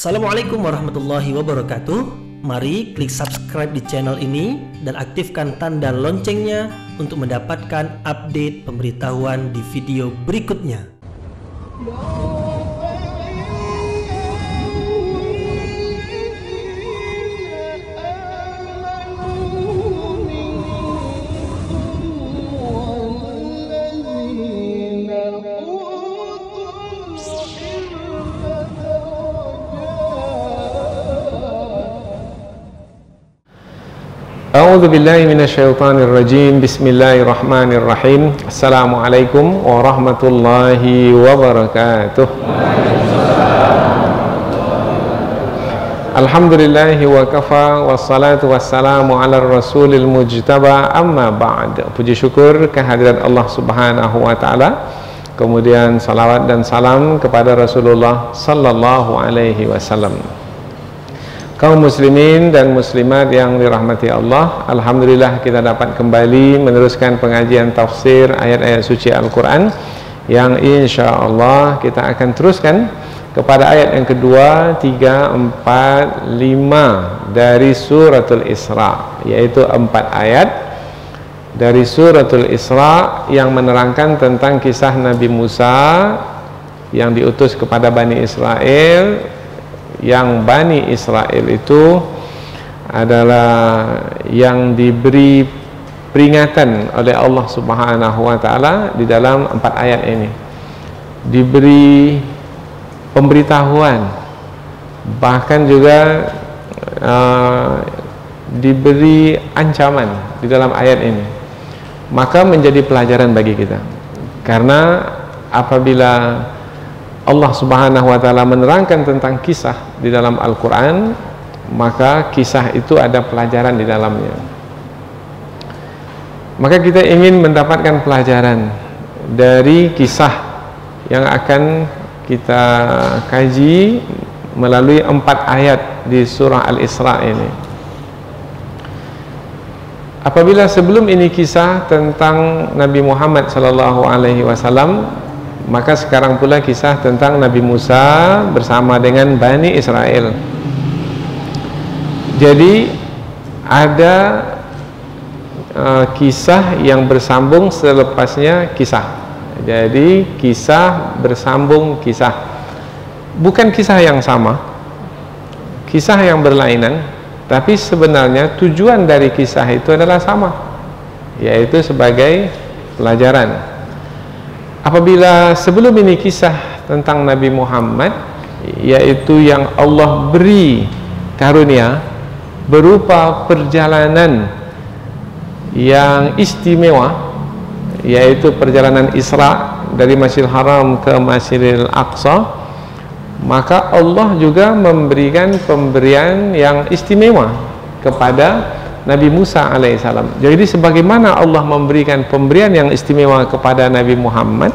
Assalamualaikum warahmatullahi wabarakatuh. Mari klik subscribe di channel ini dan aktifkan tanda loncengnya untuk mendapatkan update pemberitahuan di video berikutnya. A'udzu billahi minasyaitonir rajim. Bismillahirrahmanirrahim. Assalamualaikum warahmatullahi wabarakatuh. Alhamdulillahi wa kafa wassalatu wassalamu ala rasulil mujtaba amma ba'd. Puji syukur kehadirat Allah Subhanahu wa taala. Kemudian salawat dan salam kepada Rasulullah sallallahu alaihi wasallam. Kaum muslimin dan muslimat yang dirahmati Allah, alhamdulillah kita dapat kembali meneruskan pengajian tafsir ayat-ayat suci Al-Quran yang insya Allah kita akan teruskan kepada ayat yang kedua, 3, 4, 5 dari suratul Isra, yaitu 4 ayat dari suratul Isra yang menerangkan tentang kisah Nabi Musa yang diutus kepada Bani Israel, yang Bani Israel itu adalah yang diberi peringatan oleh Allah Subhanahu wa taala di dalam 4 ayat ini, diberi pemberitahuan, bahkan juga diberi ancaman di dalam ayat ini. Maka menjadi pelajaran bagi kita, karena apabila Allah Subhanahu wa taala menerangkan tentang kisah di dalam Al-Quran, maka kisah itu ada pelajaran di dalamnya. Maka kita ingin mendapatkan pelajaran dari kisah yang akan kita kaji melalui 4 ayat di surah Al-Isra ini. Apabila sebelum ini kisah tentang Nabi Muhammad sallallahu alaihi wasallam, maka sekarang pula kisah tentang Nabi Musa bersama dengan Bani Israel. Jadi ada kisah yang bersambung selepasnya kisah. Jadi kisah bersambung kisah, bukan kisah yang sama, kisah yang berlainan, tapi sebenarnya tujuan dari kisah itu adalah sama, yaitu sebagai pelajaran. Apabila sebelum ini kisah tentang Nabi Muhammad, yaitu yang Allah beri karunia berupa perjalanan yang istimewa, yaitu perjalanan Isra dari Masjidil Haram ke Masjidil Aqsa, maka Allah juga memberikan pemberian yang istimewa kepada Nabi Musa alaihissalam. Jadi sebagaimana Allah memberikan pemberian yang istimewa kepada Nabi Muhammad,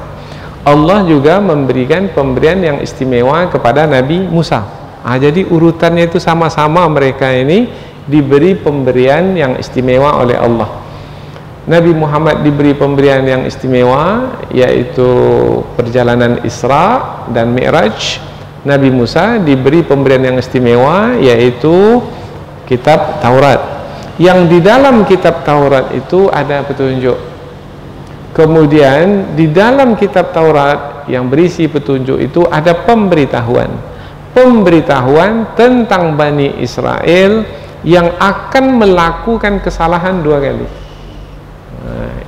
Allah juga memberikan pemberian yang istimewa kepada Nabi Musa. Jadi urutannya itu sama-sama, mereka ini diberi pemberian yang istimewa oleh Allah. Nabi Muhammad diberi pemberian yang istimewa, yaitu perjalanan Isra dan Mi'raj. Nabi Musa diberi pemberian yang istimewa, yaitu kitab Taurat. Yang di dalam kitab Taurat itu ada petunjuk. Kemudian di dalam kitab Taurat yang berisi petunjuk itu ada pemberitahuan tentang Bani Israel yang akan melakukan kesalahan 2 kali.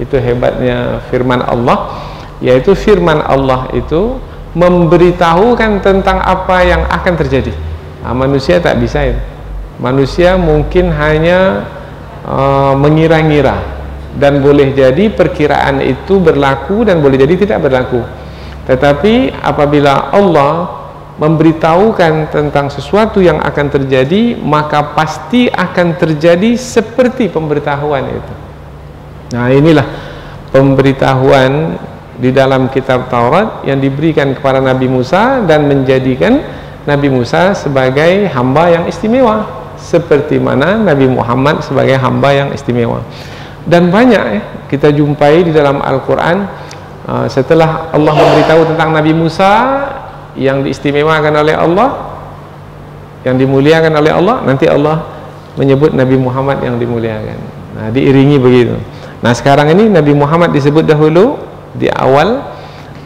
Itu hebatnya firman Allah, yaitu firman Allah itu memberitahukan tentang apa yang akan terjadi. Manusia tak bisa itu. Manusia mungkin hanya mengira-ngira, dan boleh jadi perkiraan itu berlaku dan boleh jadi tidak berlaku. Tetapi apabila Allah memberitahukan tentang sesuatu yang akan terjadi, maka pasti akan terjadi seperti pemberitahuan itu. Nah, inilah pemberitahuan di dalam kitab Taurat yang diberikan kepada Nabi Musa dan menjadikan Nabi Musa sebagai hamba yang istimewa, seperti mana Nabi Muhammad sebagai hamba yang istimewa. Dan banyak kita jumpai di dalam Al-Quran, setelah Allah memberitahu tentang Nabi Musa yang diistimewakan oleh Allah, yang dimuliakan oleh Allah, nanti Allah menyebut Nabi Muhammad yang dimuliakan. Nah, diiringi begitu. Nah, sekarang ini Nabi Muhammad disebut dahulu di awal,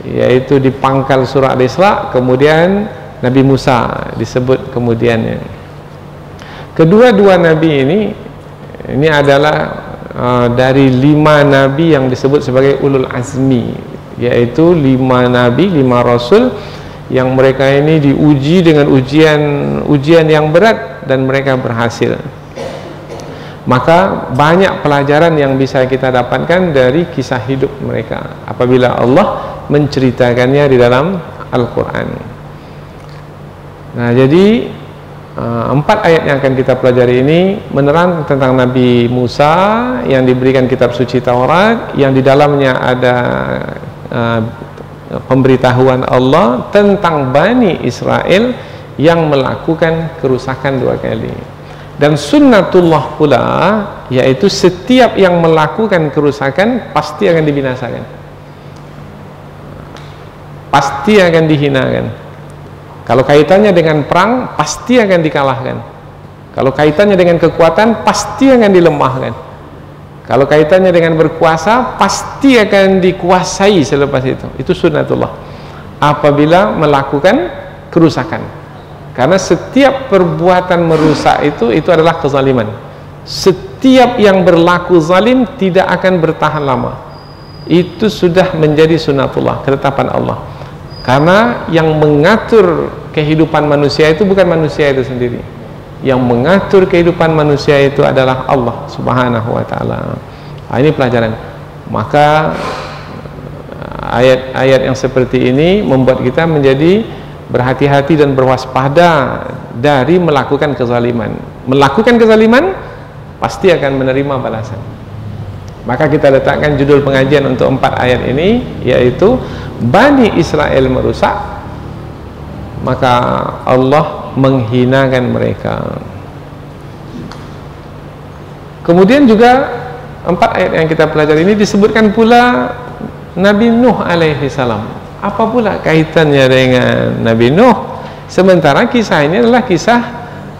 yaitu di pangkal surah Al-Isra, kemudian Nabi Musa disebut kemudiannya. Kedua-dua nabi ini adalah dari 5 nabi yang disebut sebagai ulul azmi, yaitu 5 nabi, 5 rasul yang mereka ini diuji dengan ujian yang berat dan mereka berhasil. Maka banyak pelajaran yang bisa kita dapatkan dari kisah hidup mereka apabila Allah menceritakannya di dalam Al-Quran. Nah, jadi 4 ayat yang akan kita pelajari ini menerang tentang Nabi Musa yang diberikan kitab suci Taurat, yang di dalamnya ada pemberitahuan Allah tentang Bani Israel yang melakukan kerusakan 2 kali. Dan sunnatullah pula, yaitu setiap yang melakukan kerusakan pasti akan dibinasakan, pasti akan dihinakan. Kalau kaitannya dengan perang, pasti akan dikalahkan. Kalau kaitannya dengan kekuatan, pasti akan dilemahkan. Kalau kaitannya dengan berkuasa, pasti akan dikuasai selepas itu. Itu sunnatullah apabila melakukan kerusakan. Karena setiap perbuatan merusak itu adalah kezaliman. Setiap yang berlaku zalim tidak akan bertahan lama. Itu sudah menjadi sunnatullah, ketetapan Allah. Karena yang mengatur kehidupan manusia itu bukan manusia itu sendiri. Yang mengatur kehidupan manusia itu adalah Allah Subhanahu wa ta'ala. Nah, ini pelajaran. Maka ayat-ayat yang seperti ini membuat kita menjadi berhati-hati dan berwaspada dari melakukan kezaliman. Melakukan kezaliman pasti akan menerima balasan. Maka kita letakkan judul pengajian untuk 4 ayat ini, yaitu Bani Israel merusak, maka Allah menghinakan mereka. Kemudian juga 4 ayat yang kita pelajari ini disebutkan pula Nabi Nuh alaihi salam. Apa pula kaitannya dengan Nabi Nuh? Sementara kisah ini adalah kisah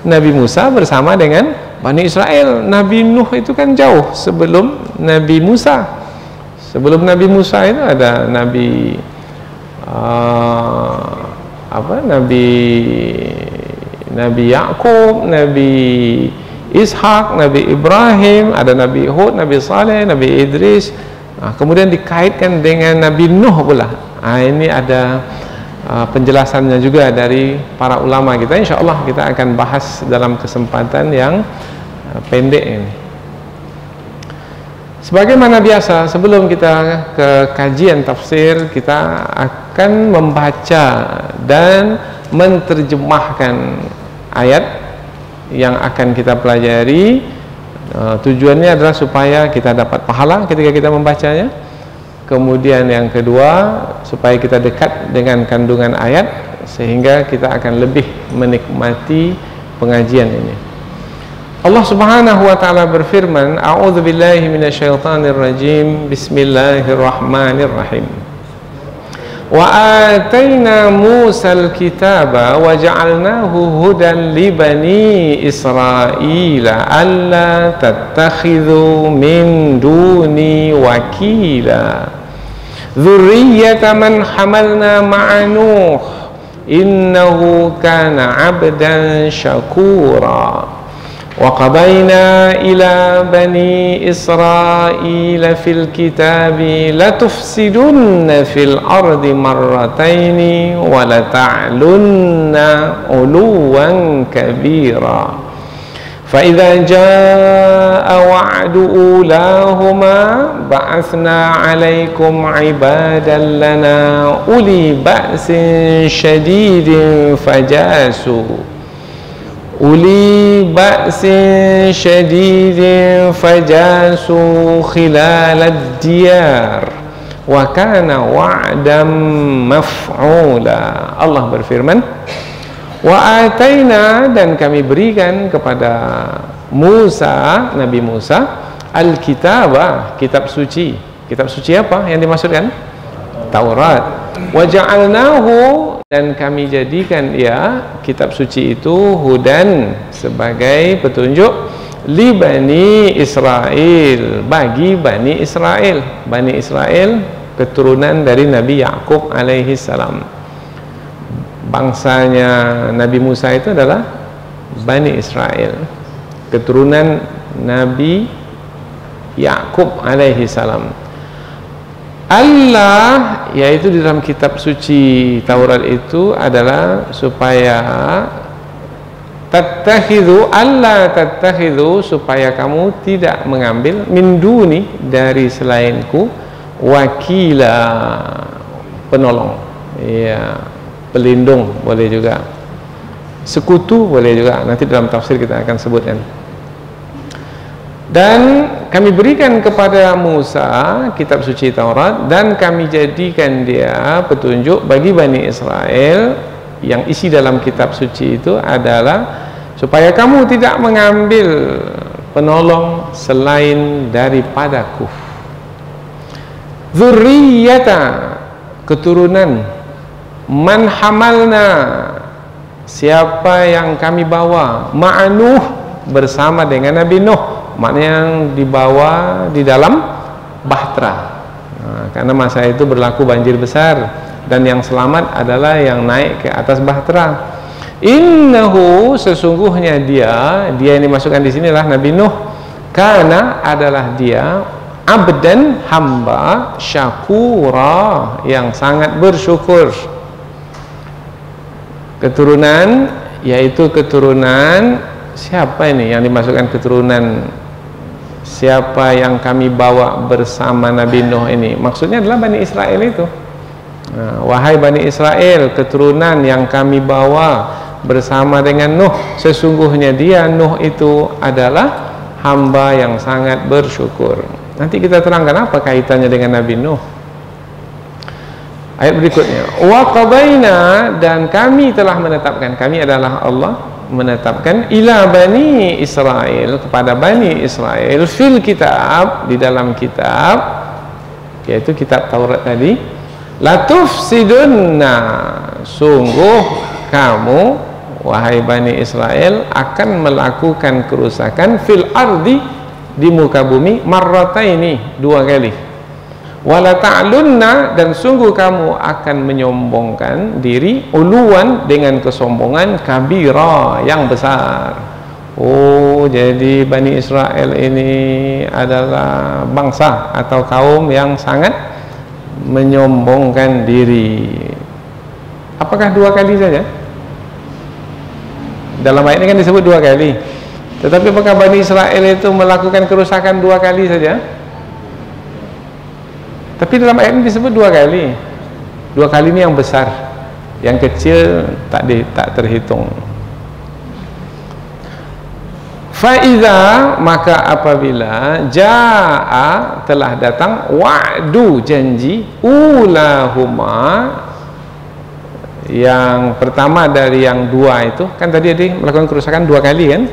Nabi Musa bersama dengan Bani Israel. Nabi Nuh itu kan jauh sebelum Nabi Musa. Sebelum Nabi Musa itu ada Nabi Nabi Yakub, Nabi Ishak, Nabi Ibrahim, ada Nabi Hud, Nabi Saleh, Nabi Idris. Nah, kemudian dikaitkan dengan Nabi Nuh pula. Nah, ini ada penjelasannya juga dari para ulama kita. Insya Allah kita akan bahas dalam kesempatan yang pendek ini. Sebagaimana biasa, sebelum kita ke kajian tafsir, kita akan membaca dan menerjemahkan ayat yang akan kita pelajari. Tujuannya adalah supaya kita dapat pahala ketika kita membacanya. Kemudian yang kedua, supaya kita dekat dengan kandungan ayat, sehingga kita akan lebih menikmati pengajian ini. Allah Subhanahu wa ta'ala berfirman, A'udzubillahi minasyaitonirrajim, Bismillahirrahmanirrahim. Wa atayna Musal kitaba wa ja'alnahu hudan li bani Israila alla tattakhidhu min duni wakila dzurriyyata man hamalna ma'a Nuh innahu kana 'abdan syakura. وَقَضَيْنَا إِلَى بَنِي إِسْرَائِيلَ فِي الْكِتَابِ لَتُفْسِدُنَّ فِي الْأَرْضِ مَرَّتَيْنِ وَلَتَعْلُنَّ عُلُوًّا كَبِيرًا فَإِذَا جَاءَ وَعْدُ أُولَاهُمَا بَعَثْنَا عَلَيْكُمْ عِبَادًا لَنَا أُولِي بَأْسٍ شَدِيدٍ أولي بأس شديد فجاسوا خلال الديار وكان وعدا مفعولا. Allah berfirman, wa ataina, dan kami berikan kepada Musa, Nabi Musa, al-kitabah, kitab suci. Kitab suci apa yang dimaksudkan? Taurat. Wa ja'alnahu, dan kami jadikan dia kitab suci itu hudan sebagai petunjuk li Bani Israel, bagi Bani Israel. Bani Israel keturunan dari Nabi Yakub alaihi salam. Bangsanya Nabi Musa itu adalah Bani Israel, keturunan Nabi Yakub alaihi salam. Allah, yaitu di dalam kitab suci Taurat itu adalah supaya tattakhidhu, Allah tattakhidhu, supaya kamu tidak mengambil min duni, dari selainku, wakila, penolong, ya, pelindung boleh juga, sekutu boleh juga, nanti dalam tafsir kita akan sebutkan. Dan kami berikan kepada Musa kitab suci Taurat, dan kami jadikan dia petunjuk bagi Bani Israel. Yang isi dalam kitab suci itu adalah supaya kamu tidak mengambil penolong selain daripadaku. Dzurriyyata, keturunan, man hamalna, siapa yang kami bawa, ma'anuh, bersama dengan Nabi Nuh, maknanya yang dibawa di dalam bahtera. Karena masa itu berlaku banjir besar, dan yang selamat adalah yang naik ke atas bahtera. Innahu, sesungguhnya dia yang dimasukkan di sinilah Nabi Nuh, karena adalah dia abdan, hamba, syakura, yang sangat bersyukur. Keturunan, yaitu keturunan siapa ini yang dimasukkan keturunan siapa yang kami bawa bersama Nabi Nuh ini? Maksudnya adalah Bani Israel itu. Wahai Bani Israel, keturunan yang kami bawa bersama dengan Nuh, sesungguhnya dia, Nuh itu adalah hamba yang sangat bersyukur. Nanti kita terangkan apa kaitannya dengan Nabi Nuh. Ayat berikutnya, wa qadaina, dan kami telah menetapkan, kami adalah Allah, menetapkan ila Bani Israel, kepada Bani Israel, fil kitab, di dalam kitab, yaitu kitab Taurat tadi, latufsidunna, sungguh kamu wahai Bani Israel akan melakukan kerusakan fil ardi, di muka bumi, marrataini, 2 kali, wala ta'lunna, dan sungguh kamu akan menyombongkan diri, uluan, dengan kesombongan, kabira, yang besar. Oh, jadi Bani Israel ini adalah bangsa atau kaum yang sangat menyombongkan diri. Apakah 2 kali saja? Dalam ayat ini kan disebut 2 kali. Tetapi apakah Bani Israel itu melakukan kerusakan 2 kali saja? Tapi dalam ayat ini disebut 2 kali. 2 kali ini yang besar, yang kecil tak terhitung. Faiza, maka apabila jaa, telah datang, wa'du, janji, ulahuma, yang pertama dari yang 2 itu, kan tadi dia melakukan kerusakan 2 kali kan.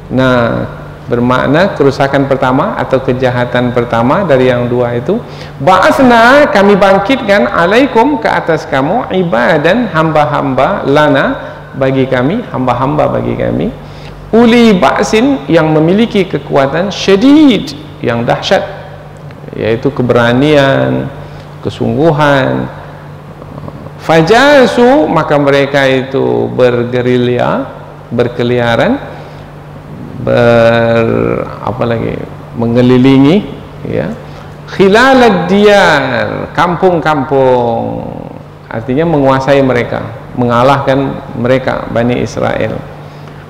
Nah, bermakna kerusakan pertama atau kejahatan pertama dari yang 2 itu, ba'asna, kami bangkitkan, alaikum, ke atas kamu, ibadan, hamba-hamba, lana, bagi kami, hamba-hamba bagi kami, uli ba'sin, yang memiliki kekuatan, syadid, yang dahsyat, yaitu keberanian, kesungguhan. Fajasu, maka mereka itu bergerilya, berkeliaran, mengelilingi, ya, khilalad diyar, kampung-kampung, artinya menguasai mereka, mengalahkan mereka, Bani Israel.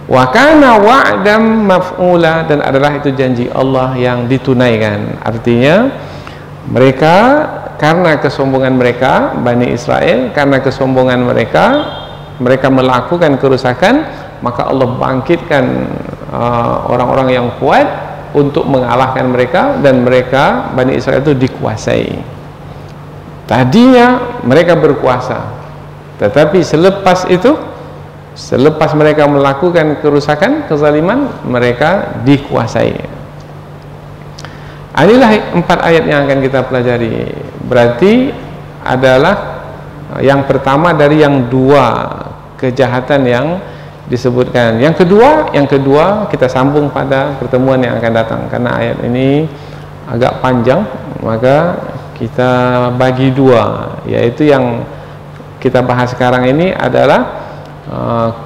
Wa kana wa'dam maf'ula, dan adalah itu janji Allah yang ditunaikan. Artinya mereka, karena kesombongan mereka, Bani Israel, karena kesombongan mereka melakukan kerusakan, maka Allah bangkitkan orang-orang yang kuat untuk mengalahkan mereka, dan mereka, Bani Israel itu dikuasai. Tadinya mereka berkuasa, tetapi selepas itu, selepas mereka melakukan kerusakan, kezaliman, mereka dikuasai. Inilah 4 ayat yang akan kita pelajari. Berarti adalah Yang pertama dari yang dua kejahatan yang disebutkan. Yang kedua kita sambung pada pertemuan yang akan datang, karena ayat ini agak panjang, maka kita bagi dua, yaitu yang kita bahas sekarang ini adalah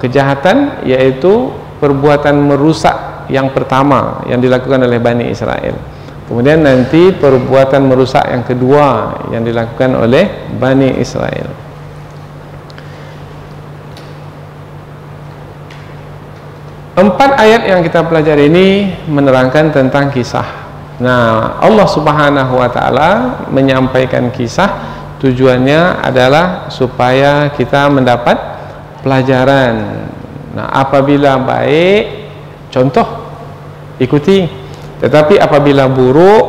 kejahatan, yaitu perbuatan merusak yang pertama yang dilakukan oleh Bani Israel. Kemudian nanti perbuatan merusak yang kedua yang dilakukan oleh Bani Israel. Empat ayat yang kita pelajari ini menerangkan tentang kisah. Nah, Allah Subhanahu wa Ta'ala menyampaikan kisah, tujuannya adalah supaya kita mendapat pelajaran. Nah, apabila baik, contoh, ikuti. Tetapi apabila buruk,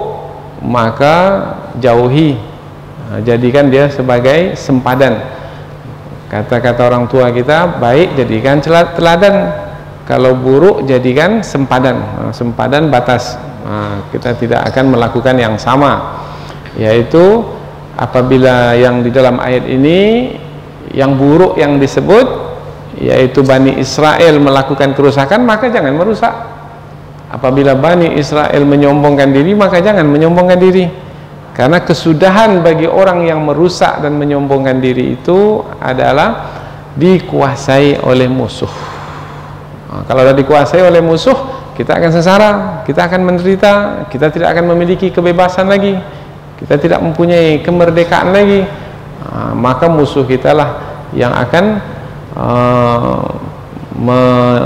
maka jauhi. Nah, jadikan dia sebagai sempadan. Kata-kata orang tua kita, baik jadikan teladan, kalau buruk jadikan sempadan. Sempadan batas. Kita tidak akan melakukan yang sama, yaitu apabila yang di dalam ayat ini yang buruk yang disebut, yaitu Bani Israel melakukan kerusakan, maka jangan merusak. Apabila Bani Israel menyombongkan diri, maka jangan menyombongkan diri, karena kesudahan bagi orang yang merusak dan menyombongkan diri itu adalah dikuasai oleh musuh. Kalau sudah dikuasai oleh musuh, kita akan sengsara, kita akan menderita, kita tidak akan memiliki kebebasan lagi, kita tidak mempunyai kemerdekaan lagi. Maka musuh kita lah yang akan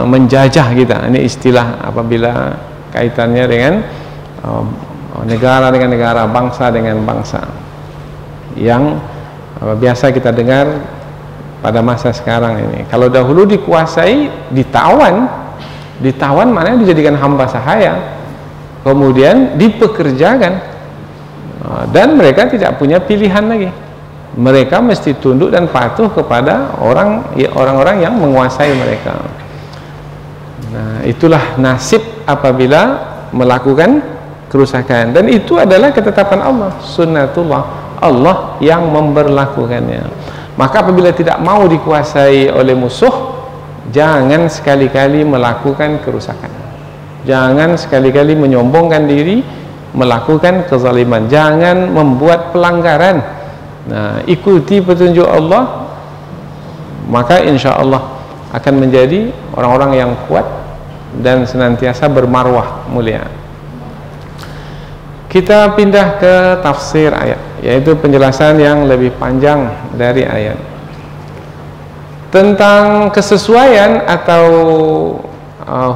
menjajah kita. Ini istilah apabila kaitannya dengan negara dengan negara, bangsa dengan bangsa, yang biasa kita dengar pada masa sekarang ini. Kalau dahulu dikuasai, ditawan maknanya dijadikan hamba sahaya, kemudian dipekerjakan, dan mereka tidak punya pilihan lagi. Mereka mesti tunduk dan patuh kepada orang-orang yang menguasai mereka. Nah, itulah nasib apabila melakukan kerusakan, dan itu adalah ketetapan Allah, sunnatullah, Allah yang memberlakukannya. Maka apabila tidak mau dikuasai oleh musuh, jangan sekali-kali melakukan kerusakan, jangan sekali-kali menyombongkan diri, melakukan kezaliman, jangan membuat pelanggaran. Nah, ikuti petunjuk Allah, maka insya Allah akan menjadi orang-orang yang kuat dan senantiasa bermarwah mulia. Kita pindah ke tafsir ayat, yaitu penjelasan yang lebih panjang dari ayat. Tentang kesesuaian atau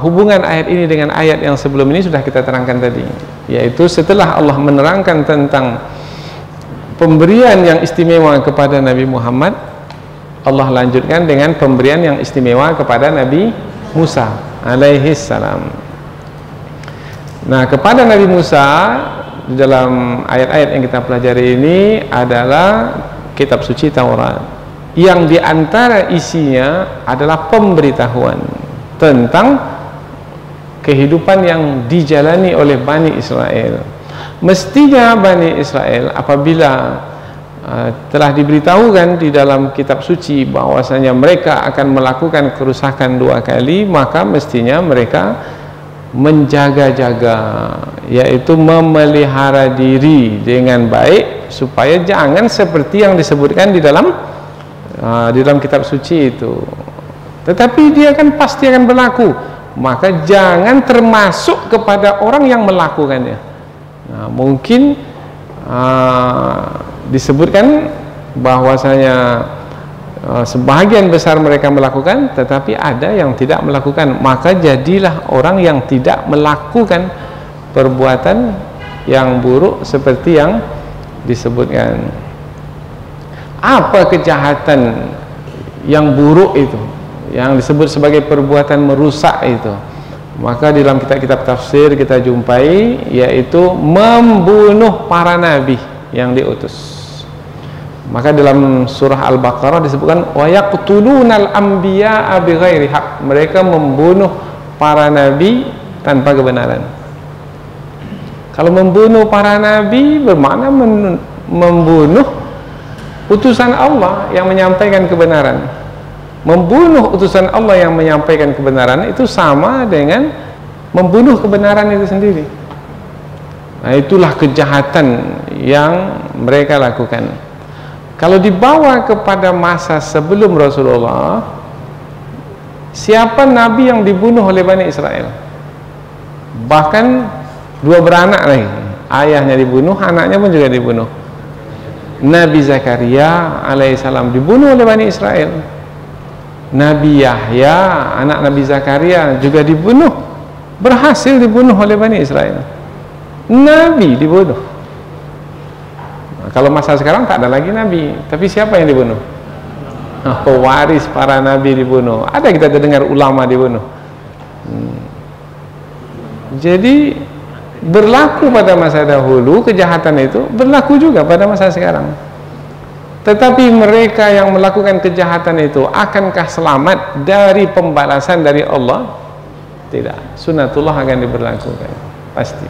hubungan ayat ini dengan ayat yang sebelum ini sudah kita terangkan tadi, yaitu setelah Allah menerangkan tentang pemberian yang istimewa kepada Nabi Muhammad, Allah lanjutkan dengan pemberian yang istimewa kepada Nabi Musa alaihi salam. Nah, kepada Nabi Musa di dalam ayat-ayat yang kita pelajari ini adalah kitab suci Taurat, yang diantara isinya adalah pemberitahuan tentang kehidupan yang dijalani oleh Bani Israel. Mestinya Bani Israel apabila telah diberitahukan di dalam kitab suci bahwasanya mereka akan melakukan kerusakan 2 kali, maka mestinya mereka menjaga-jaga, yaitu memelihara diri dengan baik supaya jangan seperti yang disebutkan di dalam kitab suci itu. Tetapi dia kan pasti akan berlaku, maka jangan termasuk kepada orang yang melakukannya. Nah, mungkin disebutkan bahwasanya sebahagian besar mereka melakukan, tetapi ada yang tidak melakukan. Maka jadilah orang yang tidak melakukan perbuatan yang buruk seperti yang disebutkan. Apa kejahatan yang buruk itu, yang disebut sebagai perbuatan merusak itu? Maka di dalam kitab-kitab tafsir kita jumpai, yaitu membunuh para nabi yang diutus. Maka dalam surah Al-Baqarah disebutkan wa yaqtulunal anbiya'a bighairi haq, mereka membunuh para nabi tanpa kebenaran. Kalau membunuh para nabi bermakna membunuh utusan Allah yang menyampaikan kebenaran. Membunuh utusan Allah yang menyampaikan kebenaran itu sama dengan membunuh kebenaran itu sendiri. Nah, itulah kejahatan yang mereka lakukan. Kalau dibawa kepada masa sebelum Rasulullah, siapa nabi yang dibunuh oleh Bani Israel? Bahkan 2 beranak lagi, ayahnya dibunuh, anaknya pun juga dibunuh. Nabi Zakaria alaihissalam dibunuh oleh Bani Israel. Nabi Yahya, anak Nabi Zakaria, juga dibunuh, berhasil dibunuh oleh Bani Israel. Nabi dibunuh. Nah, kalau masa sekarang tak ada lagi nabi, tapi siapa yang dibunuh? Pewaris para nabi dibunuh. Ada kita dengar ulama dibunuh. Jadi berlaku pada masa dahulu kejahatan itu, berlaku juga pada masa sekarang. Tetapi mereka yang melakukan kejahatan itu, akankah selamat dari pembalasan dari Allah? Tidak. Sunnatullah akan diberlakukan, pasti.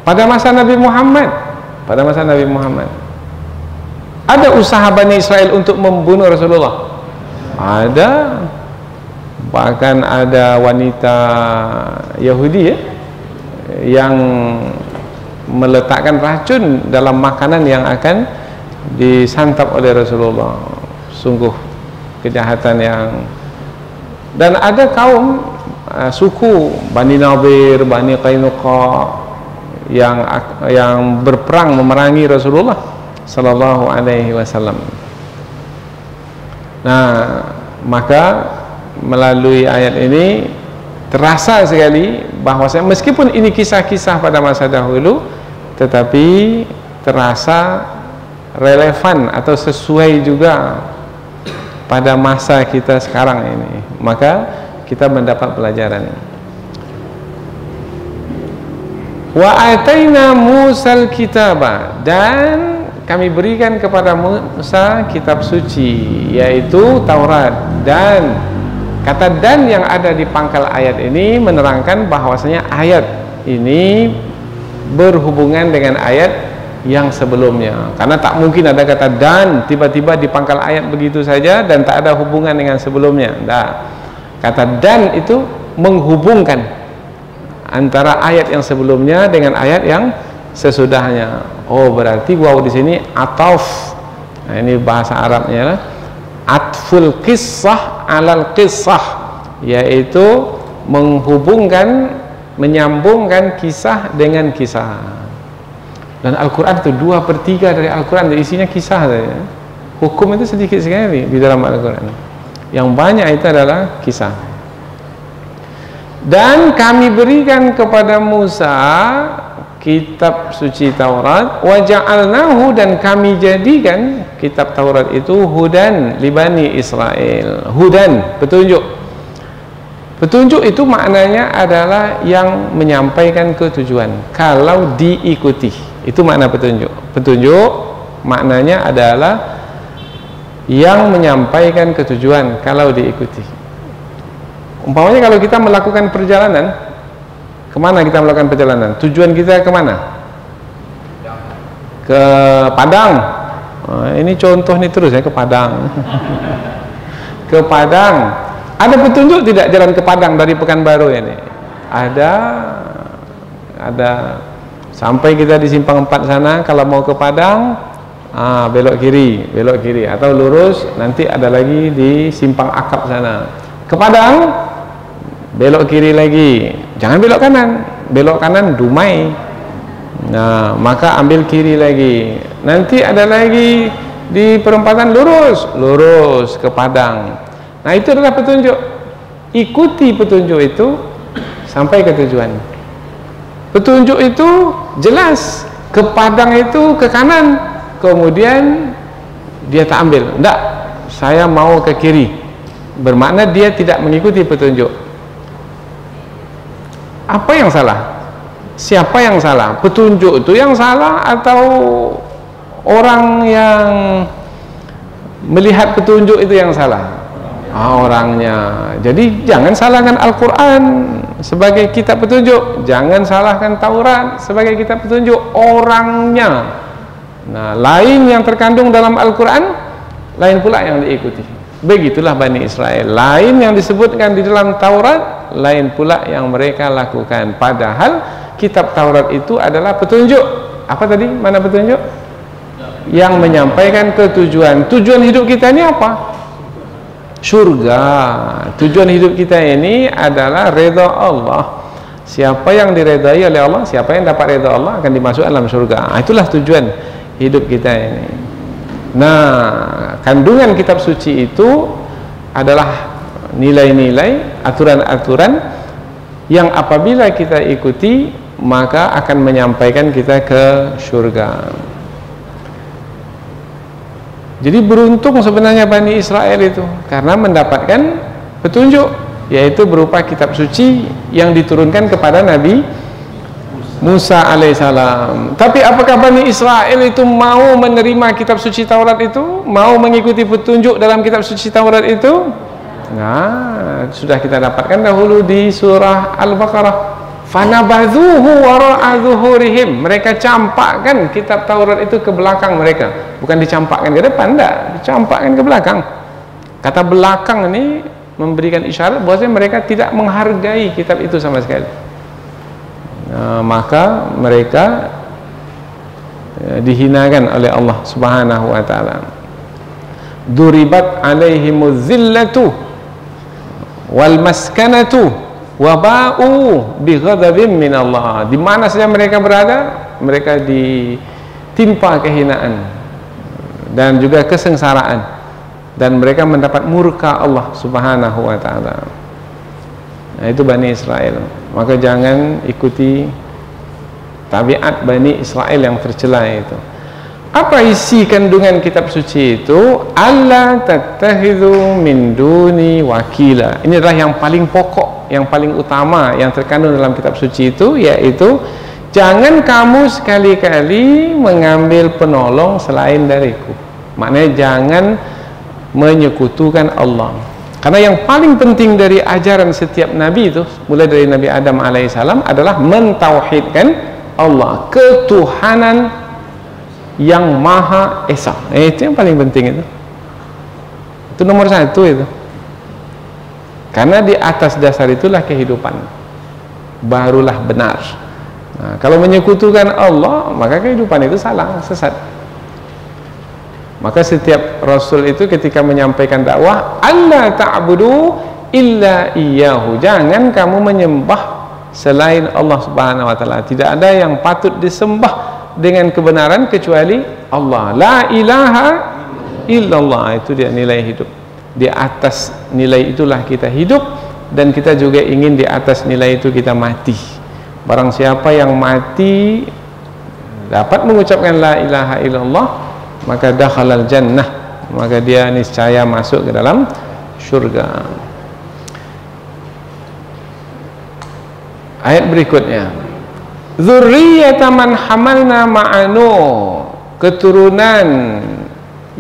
Pada masa Nabi Muhammad, ada usaha Bani Israel untuk membunuh Rasulullah. Ada. Bahkan ada wanita Yahudi yang meletakkan racun dalam makanan yang akan disantap oleh Rasulullah. Sungguh kejahatan yang, dan ada kaum suku Bani Nadir, Bani Qainuqa yang berperang memerangi Rasulullah sallallahu alaihi wasallam. Nah, maka melalui ayat ini terasa sekali bahwasanya meskipun ini kisah-kisah pada masa dahulu, tetapi terasa relevan atau sesuai juga pada masa kita sekarang ini. Maka kita mendapat pelajaran. Wa ataina Musal kitaba, dan kami berikan kepada Musa kitab suci, yaitu Taurat. Dan kata "dan" yang ada di pangkal ayat ini menerangkan bahwasanya ayat ini berhubungan dengan ayat yang sebelumnya, karena tak mungkin ada kata "dan" tiba-tiba di pangkal ayat begitu saja dan tak ada hubungan dengan sebelumnya. Nah, kata "dan" itu menghubungkan antara ayat yang sebelumnya dengan ayat yang sesudahnya. Oh, berarti waw di sini ataf. Nah, ini bahasa Arabnya lah, atful qissah alal qissah, yaitu menghubungkan, menyambungkan kisah dengan kisah. Dan Al-Quran itu 2/3 dari Al-Quran isinya kisah saja. Hukum itu sedikit sekali di dalam Al-Quran. Yang banyak itu adalah kisah. Dan kami berikan kepada Musa kitab suci Taurat, wa ja'alnahu, dan kami jadikan kitab Taurat itu hudan li Bani Israel. Hudan, petunjuk. Petunjuk itu maknanya adalah yang menyampaikan ketujuan kalau diikuti. Itu makna petunjuk. Petunjuk maknanya adalah yang menyampaikan ketujuan kalau diikuti. Umpamanya kalau kita melakukan perjalanan, kemana kita melakukan perjalanan? Tujuan kita kemana? Ke Padang. Ini contoh nih terus ya, ke Padang. Ke Padang. Ada petunjuk tidak jalan ke Padang dari Pekanbaru ini? Ada. Sampai kita di Simpang 4 sana, kalau mau ke Padang, belok kiri, atau lurus, nanti ada lagi di Simpang Akap sana. Ke Padang, belok kiri lagi, jangan belok kanan Dumai. Nah, maka ambil kiri lagi, nanti ada lagi di perempatan lurus ke Padang. Nah, itu adalah petunjuk. Ikuti petunjuk itu sampai ke tujuan. Petunjuk itu jelas, ke Padang itu ke kanan, kemudian dia tak ambil, enggak, saya mau ke kiri, bermakna dia tidak mengikuti petunjuk. Apa yang salah? Siapa yang salah? Petunjuk itu yang salah atau orang yang melihat petunjuk itu yang salah? Orangnya. Jadi jangan salahkan Al-Quran. sebagai kitab petunjuk. Jangan salahkan Taurat sebagai kitab petunjuk, orangnya. Nah, lain yang terkandung dalam Al-Quran, lain pula yang diikuti. Begitulah Bani Israel, lain yang disebutkan di dalam Taurat, lain pula yang mereka lakukan. Padahal kitab Taurat itu adalah petunjuk. Apa tadi? Mana petunjuk? Yang menyampaikan ketujuan. Tujuan hidup kita ini apa? Surga. Tujuan hidup kita ini adalah redha Allah. Siapa yang diredai oleh Allah, siapa yang dapat redha Allah akan dimasukkan dalam surga. Itulah tujuan hidup kita ini. Nah, kandungan kitab suci itu adalah nilai-nilai, aturan-aturan yang apabila kita ikuti maka akan menyampaikan kita ke surga. Jadi beruntung sebenarnya Bani Israel itu karena mendapatkan petunjuk, yaitu berupa kitab suci yang diturunkan kepada Nabi Musa alaihissalam. Tapi apakah Bani Israel itu mau menerima kitab suci Taurat itu? Mau mengikuti petunjuk dalam kitab suci Taurat itu? Nah, sudah kita dapatkan dahulu di surah Al-Baqarah. Fanabadhuhu wara'a zuhurihim. Mereka campakkan kitab Taurat itu ke belakang mereka. Bukan dicampakkan ke depan, enggak, dicampakkan ke belakang. Kata belakang ini memberikan isyarat bahwasanya mereka tidak menghargai kitab itu sama sekali. Nah, maka mereka dihinakan oleh Allah Subhanahu wa taala. Duribat alaihimuz zillatu wal maskanatu waba'u bighadabin min Allah. Di mana saja mereka berada, mereka ditimpa kehinaan dan juga kesengsaraan, dan mereka mendapat murka Allah Subhanahu wa taala. Nah, itu Bani Israel. Maka jangan ikuti tabiat Bani Israel yang tercela itu. Apa isi kandungan kitab suci itu? Alla tattakhidhu min duni wakila. Ini adalah yang paling pokok, yang paling utama yang terkandung dalam kitab suci itu, yaitu jangan kamu sekali-kali mengambil penolong selain dariku. Maknanya jangan menyekutukan Allah. Karena yang paling penting dari ajaran setiap nabi itu, mulai dari Nabi Adam alaihissalam, adalah mentauhidkan Allah, ketuhanan yang Maha Esa. Itu yang paling penting itu. Itu nomor satu itu. Karena di atas dasar itulah kehidupan, barulah benar. Nah, kalau menyekutukan Allah, maka kehidupan itu salah, sesat. Maka setiap Rasul itu ketika menyampaikan dakwah, alla ta'budu illa iyyahu. Jangan kamu menyembah selain Allah Subhanahu wa taala. Tidak ada yang patut disembah dengan kebenaran kecuali Allah. La ilaha illallah. Itu dia nilai hidup. Di atas nilai itulah kita hidup, dan kita juga ingin di atas nilai itu kita mati. Barang siapa yang mati dapat mengucapkan la ilaha illallah, maka dakhalal jannah, maka dia niscaya masuk ke dalam syurga. Ayat berikutnya, dzurriyyata man hamalna ma'anu, keturunan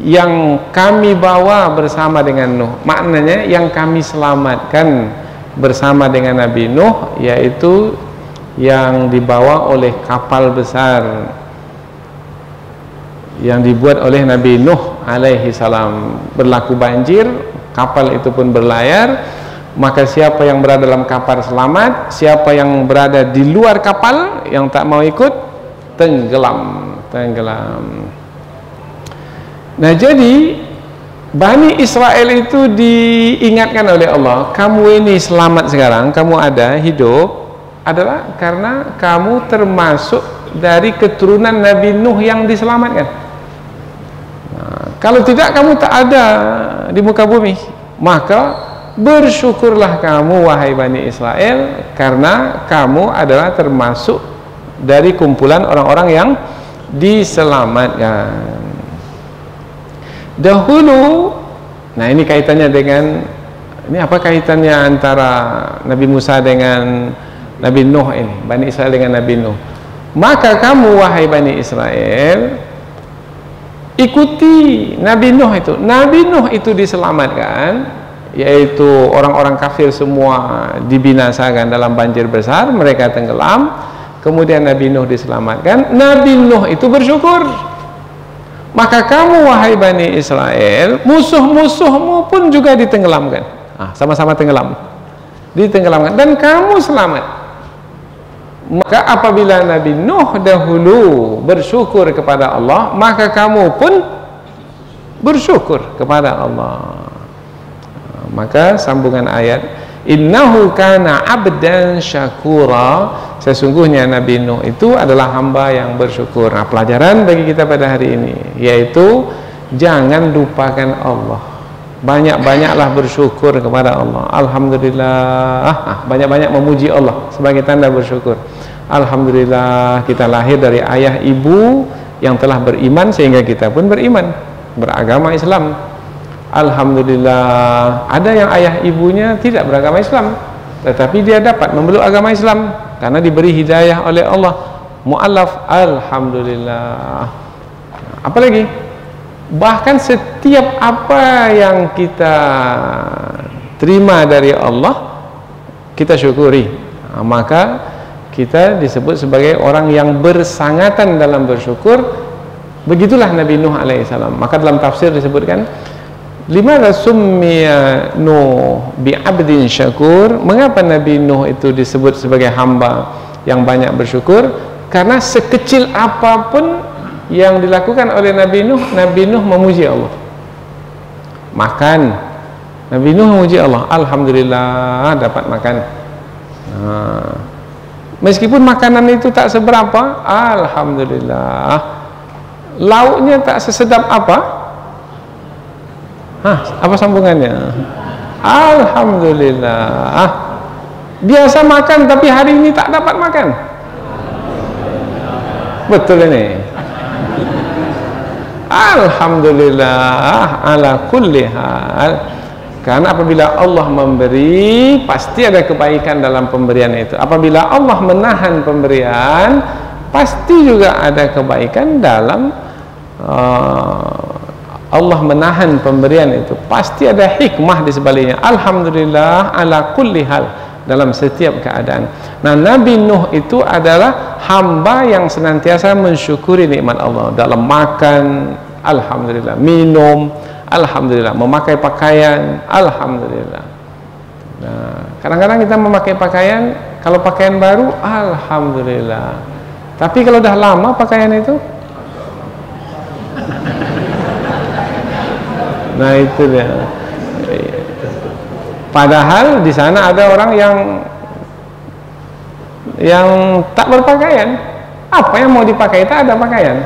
yang kami bawa bersama dengan Nuh. Maknanya yang kami selamatkan bersama dengan Nabi Nuh, yaitu yang dibawa oleh kapal besar yang dibuat oleh Nabi Nuh alaihi salam. Berlaku banjir, kapal itu pun berlayar, maka siapa yang berada dalam kapal selamat, siapa yang berada di luar kapal yang tak mau ikut, tenggelam. Nah, jadi Bani Israel itu diingatkan oleh Allah, kamu ini selamat sekarang, kamu ada hidup, adalah karena kamu termasuk dari keturunan Nabi Nuh yang diselamatkan. Nah, kalau tidak, kamu tak ada di muka bumi. Maka bersyukurlah kamu wahai Bani Israel, karena kamu adalah termasuk dari kumpulan orang-orang yang diselamatkan. Dahulu, nah ini kaitannya dengan, ini apa kaitannya antara Nabi Musa dengan Nabi Nuh ini, Bani Israel dengan Nabi Nuh? Maka kamu wahai Bani Israel, ikuti Nabi Nuh itu. Nabi Nuh itu diselamatkan yaitu orang-orang kafir semua dibinasakan dalam banjir besar, mereka tenggelam, kemudian Nabi Nuh diselamatkan. Nabi Nuh itu bersyukur. Maka kamu wahai Bani Israel, musuh-musuhmu pun juga ditenggelamkan. Sama-sama tenggelam, ditenggelamkan, dan kamu selamat. Maka apabila Nabi Nuh dahulu bersyukur kepada Allah, maka kamu pun bersyukur kepada Allah. Maka sambungan ayat, innahu kana abdan syakura, sesungguhnya Nabi Nuh itu adalah hamba yang bersyukur. Nah, pelajaran bagi kita pada hari ini yaitu jangan lupakan Allah, banyak-banyaklah bersyukur kepada Allah. Alhamdulillah, banyak-banyak memuji Allah sebagai tanda bersyukur. Alhamdulillah kita lahir dari ayah ibu yang telah beriman sehingga kita pun beriman, beragama Islam. Alhamdulillah ada yang ayah ibunya tidak beragama Islam, tetapi dia dapat memeluk agama Islam karena diberi hidayah oleh Allah, mu'allaf. Alhamdulillah. Apalagi bahkan setiap apa yang kita terima dari Allah kita syukuri, maka kita disebut sebagai orang yang bersangatan dalam bersyukur. Begitulah Nabi Nuh alaihissalam. Maka dalam tafsir disebutkan, limadza summiya Nuh bi'abdin syakur, mengapa Nabi Nuh itu disebut sebagai hamba yang banyak bersyukur? Karena sekecil apapun yang dilakukan oleh Nabi Nuh memuji Allah. Makan, Nabi Nuh memuji Allah, alhamdulillah dapat makan. Meskipun makanan itu tak seberapa, alhamdulillah. Lauknya tak sesedap apa, apa sambungannya? Alhamdulillah. Biasa makan tapi hari ini tak dapat makan. Betul ini. Alhamdulillah ala kulli hal. Karena apabila Allah memberi, pasti ada kebaikan dalam pemberian itu. Apabila Allah menahan pemberian, pasti juga ada kebaikan dalam Allah menahan pemberian itu. Pasti ada hikmah di sebaliknya. Alhamdulillah ala kulli hal, dalam setiap keadaan. Nah, Nabi Nuh itu adalah hamba yang senantiasa mensyukuri nikmat Allah dalam makan, alhamdulillah, minum, alhamdulillah, memakai pakaian, alhamdulillah. Nah, kadang-kadang kita memakai pakaian, kalau pakaian baru, alhamdulillah. Tapi kalau dah lama pakaian itu, nah itu dia. Padahal di sana ada orang yang tak berpakaian. Apa yang mau dipakai tak ada pakaian.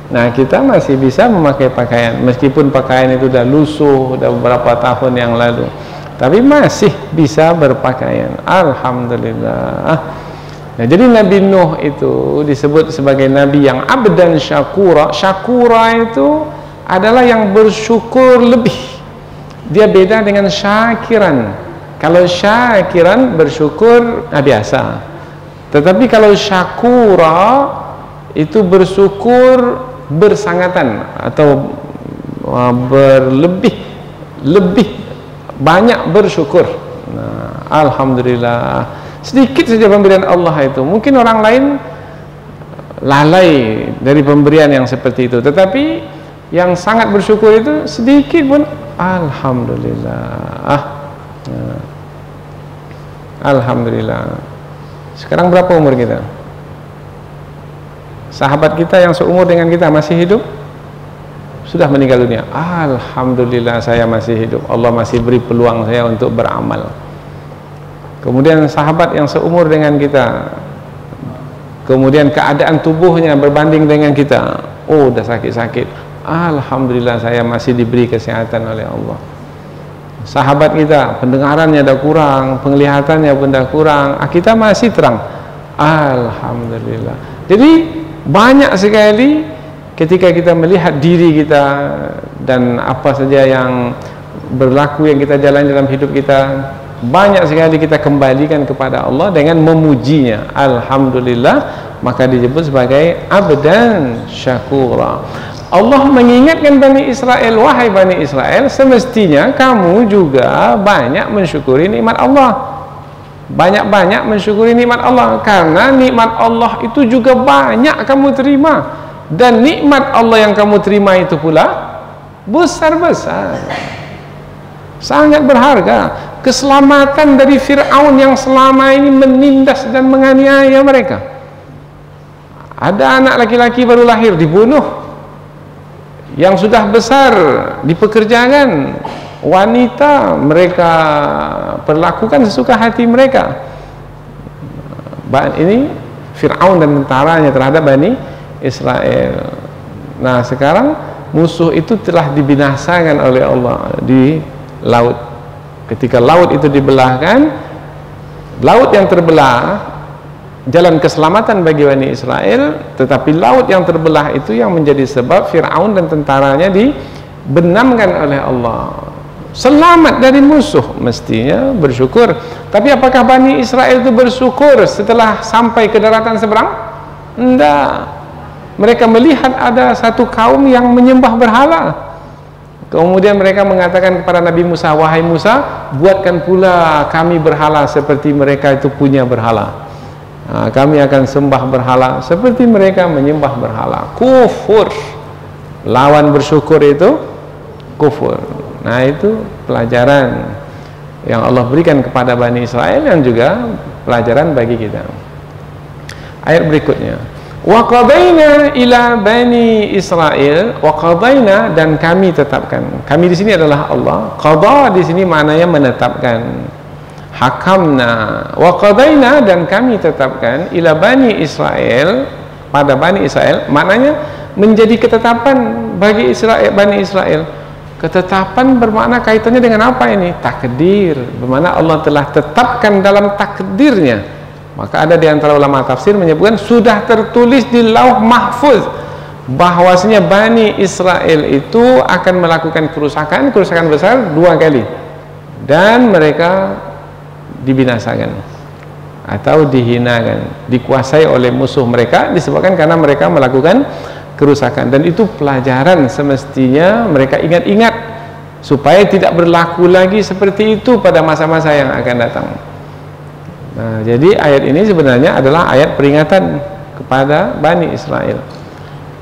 Nah, kita masih bisa memakai pakaian meskipun pakaian itu sudah lusuh, sudah beberapa tahun yang lalu, tapi masih bisa berpakaian. Alhamdulillah. Nah, jadi Nabi Nuh itu disebut sebagai nabi yang abdan syakura. Syakura itu adalah yang bersyukur lebih. Dia beda dengan syakiran. Kalau syakiran bersyukur biasa, tetapi kalau syakura itu bersyukur bersangatan atau lebih banyak bersyukur. Nah, alhamdulillah. Sedikit saja pemberian Allah itu. Mungkin orang lain lalai dari pemberian yang seperti itu, tetapi yang sangat bersyukur itu sedikit pun alhamdulillah. Alhamdulillah. Sekarang berapa umur kita? Sahabat kita yang seumur dengan kita masih hidup? Sudah meninggal dunia? Alhamdulillah saya masih hidup. Allah masih beri peluang saya untuk beramal. Kemudian sahabat yang seumur dengan kita, kemudian keadaan tubuhnya berbanding dengan kita, oh dah sakit-sakit, alhamdulillah saya masih diberi kesehatan oleh Allah. Sahabat kita pendengarannya dah kurang, penglihatannya pun dah kurang, kita masih terang, alhamdulillah. Jadi banyak sekali ketika kita melihat diri kita dan apa saja yang berlaku yang kita jalani dalam hidup kita, banyak sekali kita kembalikan kepada Allah dengan memujinya, alhamdulillah, maka disebut sebagai abdan syakura. Allah mengingatkan Bani Israel, wahai Bani Israel, semestinya kamu juga banyak mensyukuri nikmat Allah. Banyak-banyak mensyukuri nikmat Allah, karena nikmat Allah itu juga banyak kamu terima, dan nikmat Allah yang kamu terima itu pula besar-besar, sangat berharga. Keselamatan dari Fir'aun yang selama ini menindas dan menganiaya mereka. Ada anak laki-laki baru lahir dibunuh, yang sudah besar dipekerjakan, wanita mereka perlakukan sesuka hati mereka. Ini Fir'aun dan tentaranya terhadap Bani Israel. Nah, sekarang musuh itu telah dibinasakan oleh Allah di laut. Ketika laut itu dibelahkan, laut yang terbelah jalan keselamatan bagi Bani Israel, tetapi laut yang terbelah itu yang menjadi sebab Fir'aun dan tentaranya dibenamkan oleh Allah. Selamat dari musuh, mestinya bersyukur. Tapi apakah Bani Israel itu bersyukur setelah sampai ke daratan seberang? Tidak. Mereka melihat ada satu kaum yang menyembah berhala. Kemudian mereka mengatakan kepada Nabi Musa, wahai Musa, buatkan pula kami berhala seperti mereka itu punya berhala. Nah, kami akan sembah berhala seperti mereka menyembah berhala. Kufur. Lawan bersyukur itu kufur. Nah, itu pelajaran yang Allah berikan kepada Bani Israel, yang juga pelajaran bagi kita. Ayat berikutnya, wa qadaina ila Bani Israel, wa qadaina, dan kami tetapkan. Kami di sini adalah Allah. Qada di sini maknanya menetapkan. Hakamna, wa qadaina, dan kami tetapkan ila Bani Israel, pada Bani Israel, maknanya menjadi ketetapan bagi Israel, Bani Israel. Ketetapan bermakna kaitannya dengan apa ini? Takdir, bermakna Allah telah tetapkan dalam takdirnya. Maka ada di antara ulama tafsir menyebutkan sudah tertulis di Lauh Mahfuz bahwasanya Bani Israel itu akan melakukan kerusakan besar 2 kali, dan mereka dibinasakan atau dihinakan, dikuasai oleh musuh mereka disebabkan karena mereka melakukan kerusakan. Dan itu pelajaran semestinya mereka ingat-ingat supaya tidak berlaku lagi seperti itu pada masa-masa yang akan datang. Nah, jadi ayat ini sebenarnya adalah ayat peringatan kepada Bani Israel.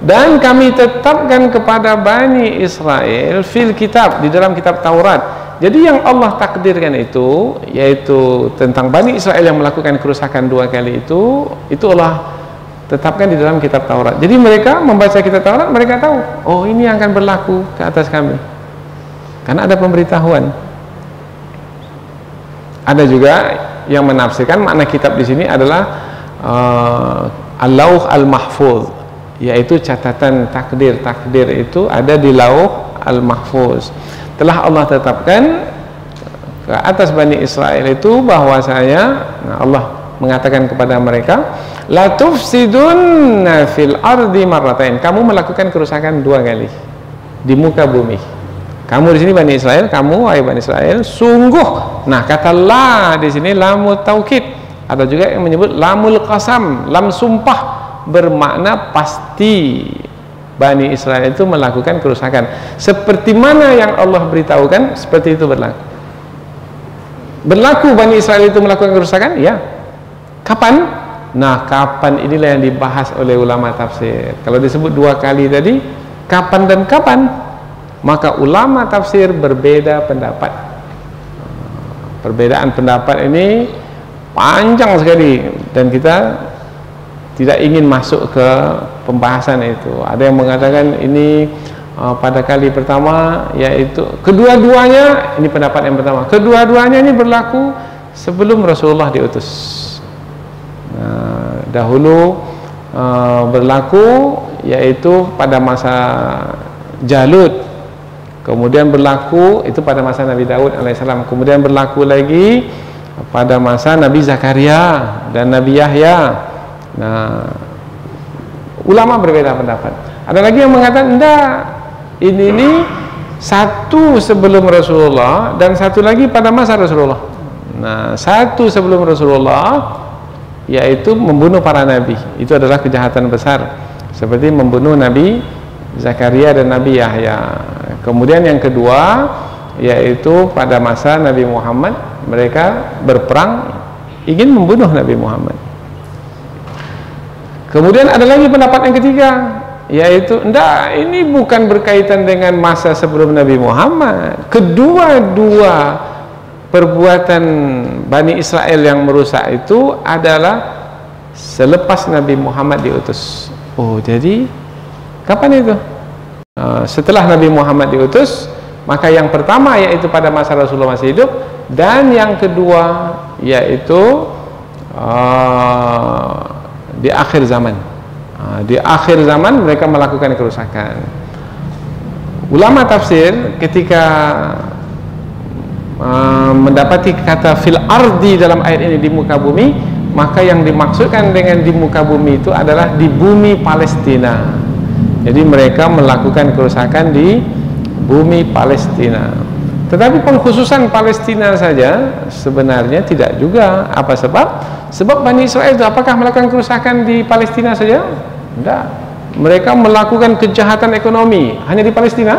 Dan kami tetapkan kepada Bani Israel fil kitab, di dalam kitab Taurat. Jadi yang Allah takdirkan itu, yaitu tentang Bani Israel yang melakukan kerusakan 2 kali itu Allah tetapkan di dalam kitab Taurat. Jadi mereka membaca kitab Taurat, mereka tahu, oh ini yang akan berlaku ke atas kami, karena ada pemberitahuan. Ada juga yang menafsirkan makna kitab di sini adalah Al-Lauh Al-Mahfuz, yaitu catatan takdir. Takdir itu ada di Lauh Al-Mahfuz. Telah Allah tetapkan ke atas Bani Israel itu bahwasanya, nah Allah mengatakan kepada mereka, la tufsidunna fil ardi marratain, kamu melakukan kerusakan 2 kali di muka bumi. Kamu di sini Bani Israel, kamu wahai Bani Israel, sungguh. Nah, kata la di sini lamut taukid. Ada juga yang menyebut lamul qasam, lam sumpah, bermakna pasti Bani Israel itu melakukan kerusakan. Seperti mana yang Allah beritahukan, seperti itu berlaku. Berlaku Bani Israel itu melakukan kerusakan? Ya. Kapan? Nah, kapan inilah yang dibahas oleh ulama tafsir. Kalau disebut 2 kali tadi, kapan dan kapan? Maka ulama tafsir berbeda pendapat. Perbedaan pendapat ini panjang sekali, dan kita tidak ingin masuk ke pembahasan itu. Ada yang mengatakan ini pada kali pertama, yaitu kedua-duanya, ini pendapat yang pertama, kedua-duanya ini berlaku sebelum Rasulullah diutus. Nah, dahulu berlaku yaitu pada masa Jalut, kemudian berlaku itu pada masa Nabi Daud alaihissalam, kemudian berlaku lagi pada masa Nabi Zakaria dan Nabi Yahya. Nah, ulama berbeda pendapat. Ada lagi yang mengatakan enggak, ini satu sebelum Rasulullah dan satu lagi pada masa Rasulullah. Nah, satu sebelum Rasulullah yaitu membunuh para nabi, itu adalah kejahatan besar, seperti membunuh Nabi Zakaria dan Nabi Yahya. Kemudian yang kedua yaitu pada masa Nabi Muhammad, mereka berperang ingin membunuh Nabi Muhammad. Kemudian ada lagi pendapat yang ketiga, yaitu enggak, ini bukan berkaitan dengan masa sebelum Nabi Muhammad. Kedua-dua perbuatan Bani Israel yang merusak itu adalah selepas Nabi Muhammad diutus. Oh, jadi kapan itu? Setelah Nabi Muhammad diutus, maka yang pertama yaitu pada masa Rasulullah masih hidup, dan yang kedua yaitu di akhir zaman. Di akhir zaman mereka melakukan kerusakan. Ulama tafsir ketika mendapati kata fil ardi dalam ayat ini, di muka bumi, maka yang dimaksudkan dengan di muka bumi itu adalah di bumi Palestina. Jadi mereka melakukan kerusakan di bumi Palestina. Tetapi pengkhususan Palestina saja sebenarnya tidak juga. Apa sebab? Sebab Bani Israel itu apakah melakukan kerusakan di Palestina saja? Tidak. Mereka melakukan kejahatan ekonomi hanya di Palestina?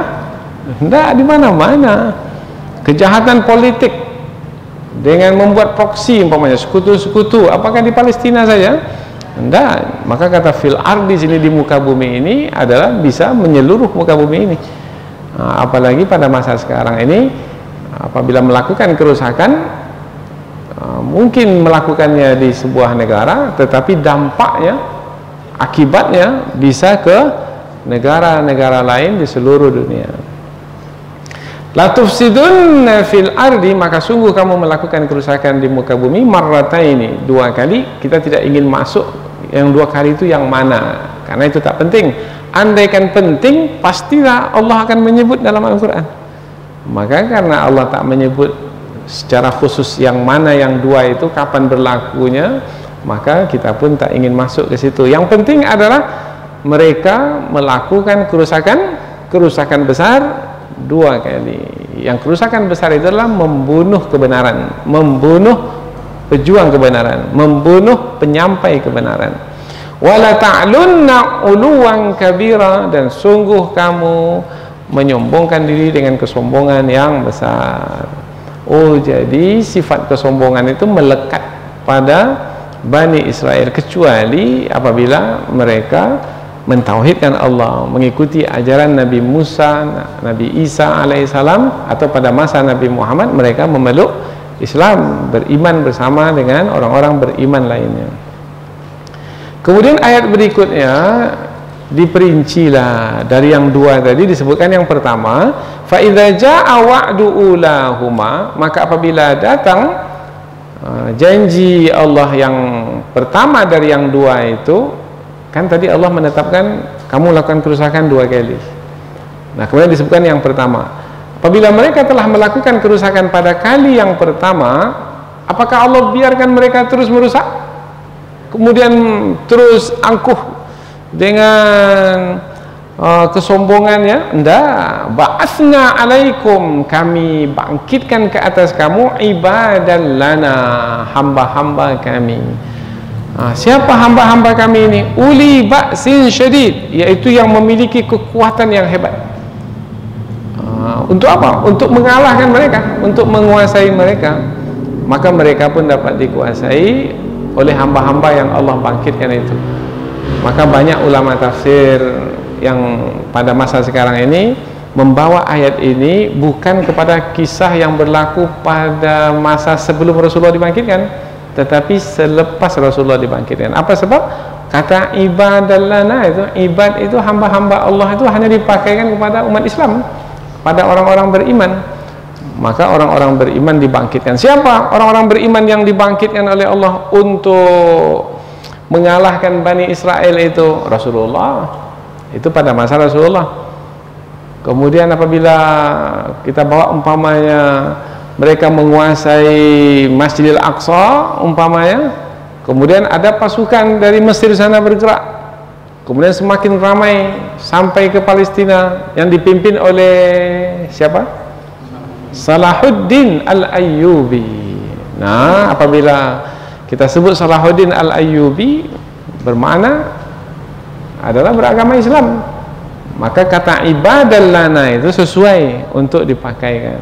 Tidak, di mana-mana. Kejahatan politik dengan membuat proksi umpamanya sekutu-sekutu, apakah di Palestina saja? Tidak. Maka kata fil ardi sini, di muka bumi ini adalah bisa menyeluruh muka bumi ini. Apalagi pada masa sekarang ini, apabila melakukan kerusakan, mungkin melakukannya di sebuah negara, tetapi dampaknya, akibatnya bisa ke negara-negara lain di seluruh dunia. La tufsidunna fil ardi, maka sungguh kamu melakukan kerusakan di muka bumi marrataini, dua kali. Kita tidak ingin masuk yang dua kali itu yang mana, karena itu tak penting. Andaikan penting, pastilah Allah akan menyebut dalam Al-Quran. Maka karena Allah tak menyebut secara khusus yang mana yang dua itu, kapan berlakunya, maka kita pun tak ingin masuk ke situ. Yang penting adalah mereka melakukan kerusakan besar dua kali. Yang kerusakan besar itu adalah membunuh kebenaran, membunuh pejuang kebenaran, membunuh penyampai kebenaran. Wala ta'lunna uluwan kabira, dan sungguh kamu menyombongkan diri dengan kesombongan yang besar. Oh, jadi sifat kesombongan itu melekat pada Bani Israel, kecuali apabila mereka mentauhidkan Allah, mengikuti ajaran Nabi Musa, Nabi Isa alaihissalam, atau pada masa Nabi Muhammad mereka memeluk Islam, beriman bersama dengan orang-orang beriman lainnya. Kemudian ayat berikutnya diperincilah dari yang dua tadi, disebutkan yang pertama, fa idza jaa wa'du ulahuma, maka apabila datang janji Allah yang pertama dari yang dua itu, kan tadi Allah menetapkan kamu lakukan kerusakan dua kali. Nah, kemudian disebutkan yang pertama, apabila mereka telah melakukan kerusakan pada kali yang pertama, apakah Allah biarkan mereka terus merusak? Kemudian terus angkuh dengan kesombongannya? Enggak. Ba'atsna alaikum, kami bangkitkan ke atas kamu ibadan lana, hamba-hamba kami. Siapa hamba-hamba kami ini? Uli ba'sin syadid, yaitu yang memiliki kekuatan yang hebat. Untuk apa? Untuk mengalahkan mereka, untuk menguasai mereka. Maka mereka pun dapat dikuasai oleh hamba-hamba yang Allah bangkitkan itu. Maka banyak ulama tafsir yang pada masa sekarang ini membawa ayat ini bukan kepada kisah yang berlaku pada masa sebelum Rasulullah dibangkitkan, tetapi selepas Rasulullah dibangkitkan. Apa sebab? Kata ibadallana itu, ibad itu hamba-hamba Allah, itu hanya dipakaikan kepada umat Islam, pada orang-orang beriman. Maka orang-orang beriman dibangkitkan. Siapa orang-orang beriman yang dibangkitkan oleh Allah untuk mengalahkan Bani Israel itu? Rasulullah. Itu pada masa Rasulullah. Kemudian apabila kita bawa umpamanya mereka menguasai Masjidil Aqsa umpamanya, kemudian ada pasukan dari Mesir sana bergerak, kemudian semakin ramai sampai ke Palestina yang dipimpin oleh siapa? Salahuddin Al-Ayyubi. Nah, apabila kita sebut Salahuddin Al-Ayyubi, bermakna adalah beragama Islam. Maka kata ibadal lana itu sesuai untuk dipakaikan.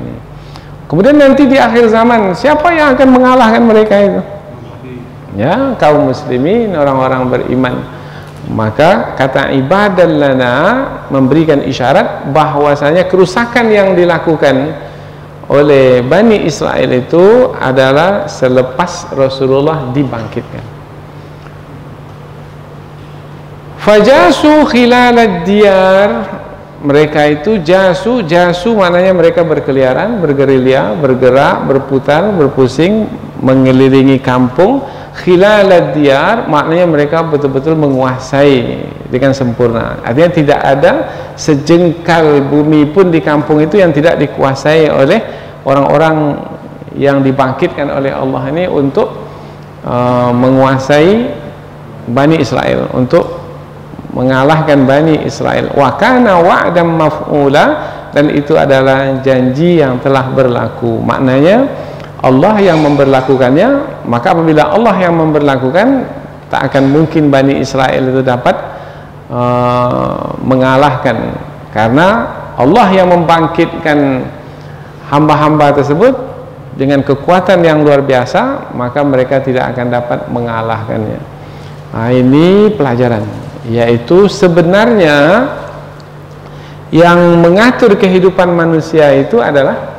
Kemudian nanti di akhir zaman, siapa yang akan mengalahkan mereka itu? Ya, kaum muslimin, orang-orang beriman. Maka kata ibadal lana memberikan isyarat bahwasanya kerusakan yang dilakukan oleh Bani Israel itu adalah selepas Rasulullah dibangkitkan. Fajasu khilalad diyar, mereka itu jasu maknanya mereka berkeliaran, bergerilya, bergerak, berputar, berpusing, mengelilingi kampung. Khilalad diyar maknanya mereka betul-betul menguasai dengan sempurna. Artinya tidak ada sejengkal bumi pun di kampung itu yang tidak dikuasai oleh orang-orang yang dibangkitkan oleh Allah ini untuk menguasai Bani Israel, untuk mengalahkan Bani Israel. Wa kana wa'dan maf'ula, dan itu adalah janji yang telah berlaku. Maknanya Allah yang memberlakukannya, maka apabila Allah yang memberlakukan, tak akan mungkin Bani Israel itu dapat mengalahkan, karena Allah yang membangkitkan hamba-hamba tersebut dengan kekuatan yang luar biasa, maka mereka tidak akan dapat mengalahkannya. Nah, ini pelajaran, yaitu sebenarnya yang mengatur kehidupan manusia itu adalah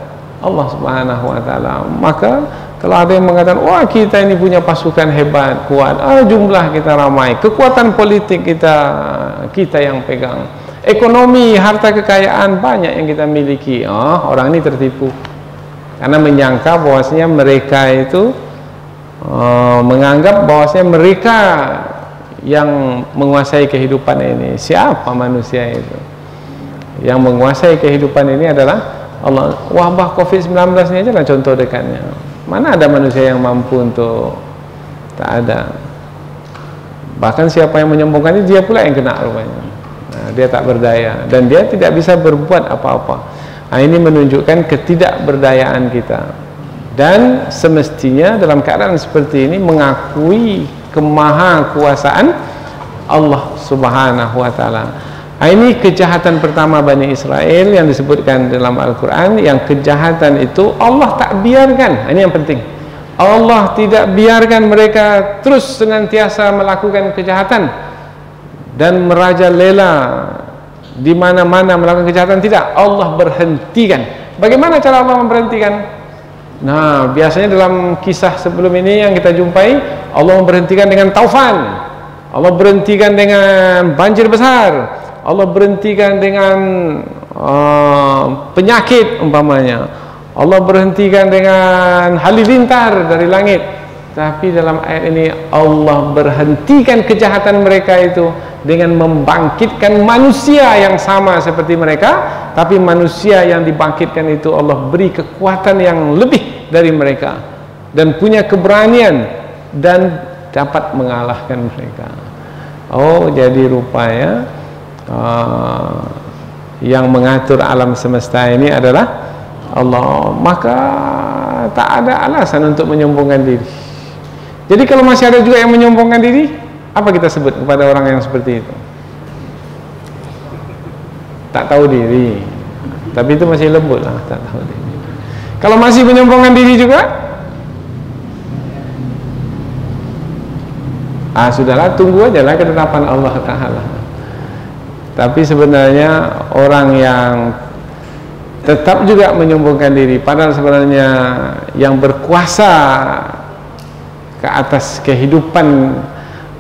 Allah Subhanahu wa taala. Maka kalau ada yang mengatakan, wah kita ini punya pasukan hebat, kuat, jumlah kita ramai, kekuatan politik kita yang pegang, ekonomi, harta kekayaan banyak yang kita miliki, orang ini tertipu karena menyangka bahwasanya mereka itu menganggap bahwasanya mereka yang menguasai kehidupan ini. Siapa manusia itu? Yang menguasai kehidupan ini adalah Allah. Wabah COVID-19 ini aja lah contoh dekatnya. Mana ada manusia yang mampu untuk, tak ada. Bahkan siapa yang menyombongkan ini, dia pula yang kena rupanya. Nah, dia tak berdaya dan dia tidak bisa berbuat apa-apa. Nah, ini menunjukkan ketidakberdayaan kita. Dan semestinya dalam keadaan seperti ini mengakui kemahakuasaan Allah Subhanahu wa taala. Ini kejahatan pertama Bani Israel yang disebutkan dalam Al-Quran. Yang kejahatan itu Allah tak biarkan. Ini yang penting. Allah tidak biarkan mereka terus senantiasa melakukan kejahatan dan merajalela di mana-mana melakukan kejahatan. Tidak, Allah berhentikan. Bagaimana cara Allah memberhentikan? Nah, biasanya dalam kisah sebelum ini yang kita jumpai, Allah memberhentikan dengan taufan, Allah berhentikan dengan banjir besar, Allah berhentikan dengan penyakit umpamanya, Allah berhentikan dengan halilintar dari langit. Tapi dalam ayat ini Allah berhentikan kejahatan mereka itu dengan membangkitkan manusia yang sama seperti mereka, tapi manusia yang dibangkitkan itu Allah beri kekuatan yang lebih dari mereka dan punya keberanian dan dapat mengalahkan mereka. Jadi rupanya yang mengatur alam semesta ini adalah Allah. Maka tak ada alasan untuk menyombongkan diri. Jadi kalau masih ada juga yang menyombongkan diri, apa kita sebut kepada orang yang seperti itu? Tak tahu diri. Tapi itu masih lembut lah, tak tahu diri. Kalau masih menyombongkan diri juga, sudahlah, tunggu aja lah ketetapan Allah Ta'ala. Tapi sebenarnya orang yang tetap juga menyombongkan diri, padahal sebenarnya yang berkuasa ke atas kehidupan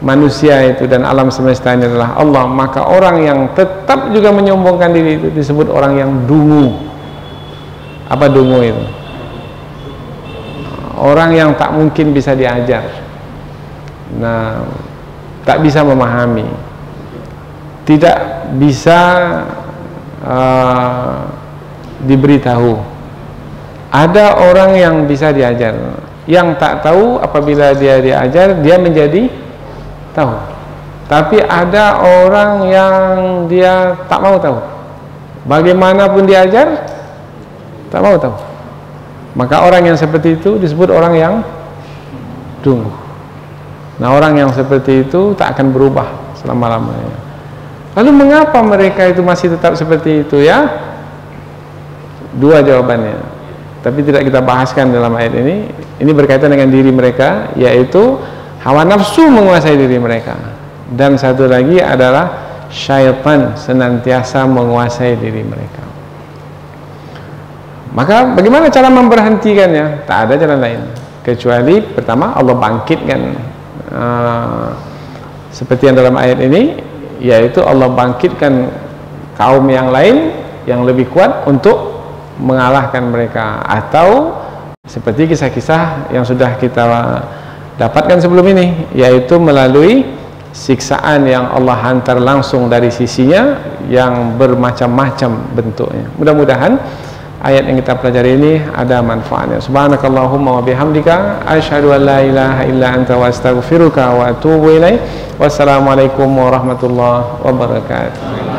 manusia itu dan alam semesta ini adalah Allah, maka orang yang tetap juga menyombongkan diri itu disebut orang yang dungu. Apa dungu itu? Orang yang tak mungkin bisa diajar, nah, tak bisa memahami, tidak bisa diberitahu. Ada orang yang bisa diajar, yang tak tahu apabila dia diajar dia menjadi tahu. Tapi ada orang yang dia tak mau tahu, bagaimanapun diajar tak mau tahu. Maka orang yang seperti itu disebut orang yang dungu. Nah, orang yang seperti itu tak akan berubah selama-lamanya. Lalu mengapa mereka itu masih tetap seperti itu ya? Dua jawabannya, tapi tidak kita bahaskan dalam ayat ini. Ini berkaitan dengan diri mereka, yaitu hawa nafsu menguasai diri mereka, dan satu lagi adalah syaitan senantiasa menguasai diri mereka. Maka bagaimana cara memberhentikannya? Tak ada jalan lain kecuali pertama Allah bangkitkan, seperti yang dalam ayat ini, yaitu Allah bangkitkan kaum yang lain yang lebih kuat untuk mengalahkan mereka, atau seperti kisah-kisah yang sudah kita dapatkan sebelum ini, yaitu melalui siksaan yang Allah hantar langsung dari sisinya yang bermacam-macam bentuknya. Mudah-mudahan ayat yang kita pelajari ini ada manfaatnya. Subhanakallahumma wa bihamdika asyhadu an la ilaha illa anta wa astaghfiruka wa atubu ilaik. Wassalamualaikum warahmatullahi wabarakatuh.